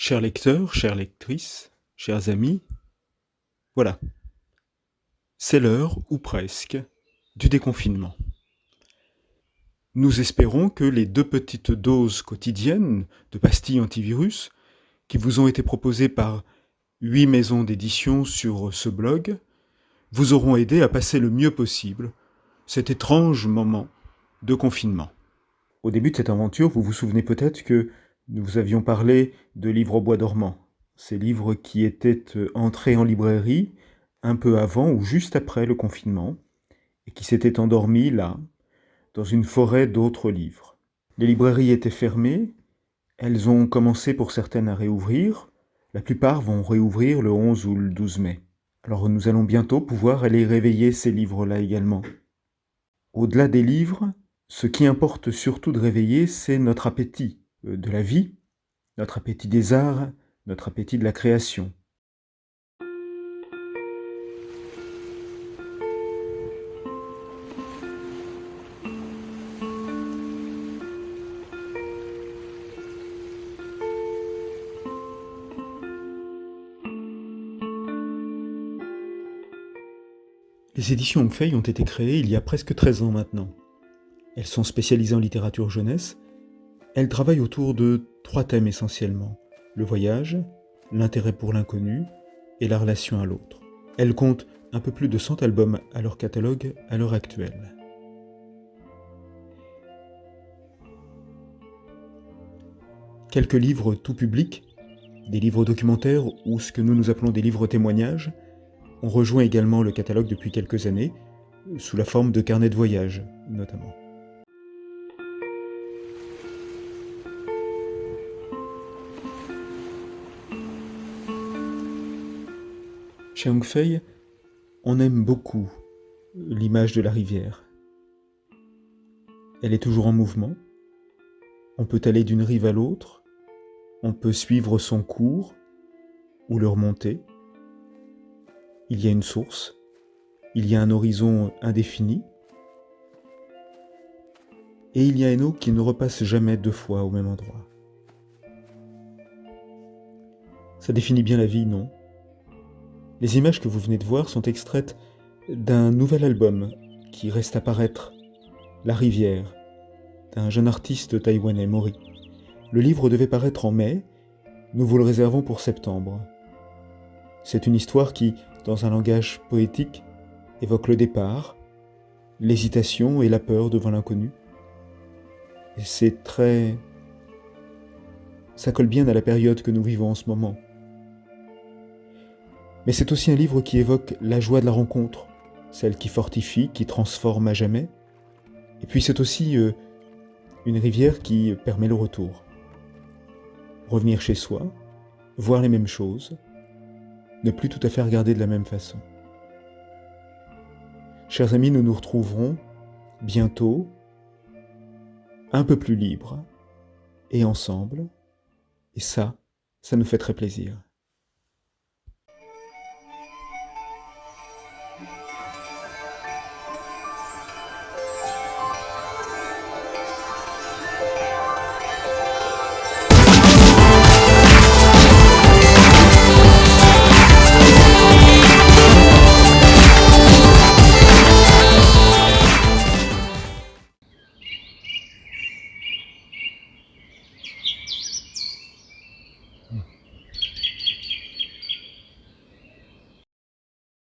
Chers lecteurs, chères lectrices, chers amis, voilà, c'est l'heure, ou presque, du déconfinement. Nous espérons que les 2 petites doses quotidiennes de pastilles antivirus qui vous ont été proposées par 8 maisons d'édition sur ce blog vous auront aidé à passer le mieux possible cet étrange moment de confinement. Au début de cette aventure, vous vous souvenez peut-être que nous avions parlé de livres au bois dormant, ces livres qui étaient entrés en librairie un peu avant ou juste après le confinement, et qui s'étaient endormis là, dans une forêt d'autres livres. Les librairies étaient fermées, elles ont commencé pour certaines à réouvrir, la plupart vont réouvrir le 11 ou le 12 mai. Alors nous allons bientôt pouvoir aller réveiller ces livres-là également. Au-delà des livres, ce qui importe surtout de réveiller, c'est notre appétit de la vie, notre appétit des arts, notre appétit de la création. Les éditions Hongfei ont été créées il y a presque 13 ans maintenant. Elles sont spécialisées en littérature jeunesse. Elles travaillent autour de 3 thèmes essentiellement: le voyage, l'intérêt pour l'inconnu et la relation à l'autre. Elles comptent un peu plus de 100 albums à leur catalogue à l'heure actuelle. Quelques livres tout publics, des livres documentaires ou ce que nous appelons des livres témoignages, ont rejoint également le catalogue depuis quelques années, sous la forme de carnets de voyage notamment. Chez Hongfei, on aime beaucoup l'image de la rivière. Elle est toujours en mouvement, on peut aller d'une rive à l'autre, on peut suivre son cours ou le remonter. Il y a une source, il y a un horizon indéfini, et il y a une eau qui ne repasse jamais 2 fois au même endroit. Ça définit bien la vie, non? Les images que vous venez de voir sont extraites d'un nouvel album qui reste à paraître, La rivière, d'un jeune artiste taïwanais, Mori. Le livre devait paraître en mai, nous vous le réservons pour septembre. C'est une histoire qui, dans un langage poétique, évoque le départ, l'hésitation et la peur devant l'inconnu. Et ça colle bien à la période que nous vivons en ce moment. Mais c'est aussi un livre qui évoque la joie de la rencontre, celle qui fortifie, qui transforme à jamais. Et puis c'est aussi une rivière qui permet le retour. Revenir chez soi, voir les mêmes choses, ne plus tout à fait regarder de la même façon. Chers amis, nous nous retrouverons bientôt, un peu plus libres, et ensemble, et ça nous fait très plaisir.